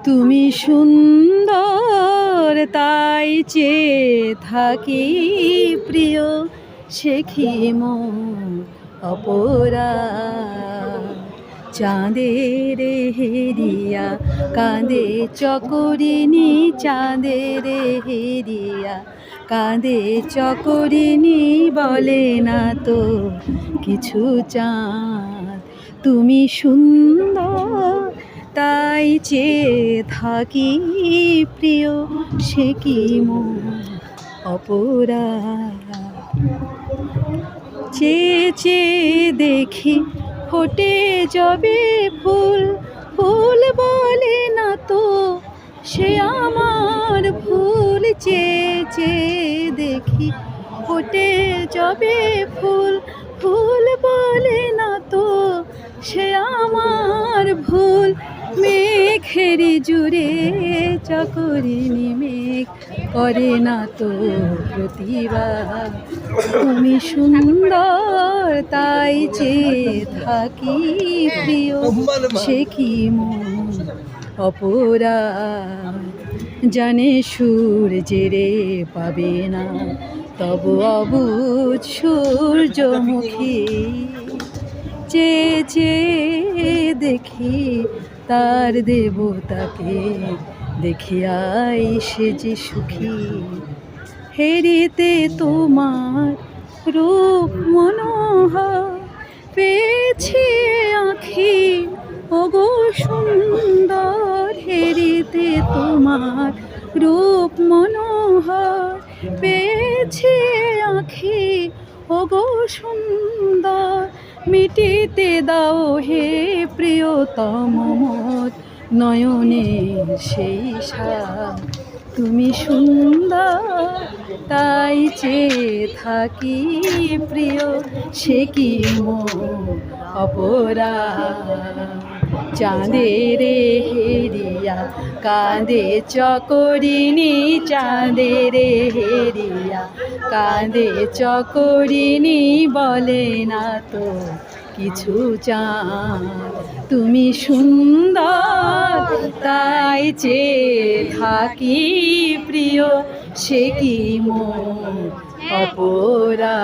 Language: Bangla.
তুমি সুন্দর তাই চেয়ে থাকি প্রিয়, সে কি মন অপরা। চাঁদের হেরিয়া কাঁদে চকরিনী, চাঁদের হেরিয়া কাঁদে চকরিনী, বলে না তো কিছু চাঁদ। তুমি সুন্দর তাই চেয়ে থাকি প্রিয়, সে কি মন অপরা। চেয়ে চেয়ে দেখি ফোটে যবে ফুল, ফুল বলে না তো সে আমার ভুল। চেয়ে চেয়ে দেখি ফোটে যবে ফুল, ফুল বলে না তো সে আমার ভুল। মেঘেরি জুড়ে চকরিনী মেঘ করে না তো প্রতিবাদ। তুমি সুন্দর তাই চেয়ে থাকি প্রিয়, সে কি মন অপরাধ। জানে সূর্যেরে পাবে না তব অবুঝ সূর্যমুখী, চেয়ে চেয়ে দেখি তার দেবতাকে, দেখিয়াই সে যে সুখী। হেরিতে তোমার রূপ মনোহর পেয়েছি আঁখি, ওগো সুন্দর। হেরিতে তোমার রূপ মনোহর পেয়েছি আঁখি, ওগো সুন্দর। মিটিতে দাও হে প্রিয়তম মোর নয়নের সেই সাদ। তুমি সুন্দর তাই চেয়ে থাকি প্রিয়, সে কি মন অপরা। চাঁদের হেরিয়া কাঁদে চকরিনী, চাঁদের হেরিয়া কাঁদে চকরিনী, বলে না তো কিছু চাঁদ। তুমি সুন্দর তাই চেয়ে থাকি প্রিয়, সে কি মন অপরা।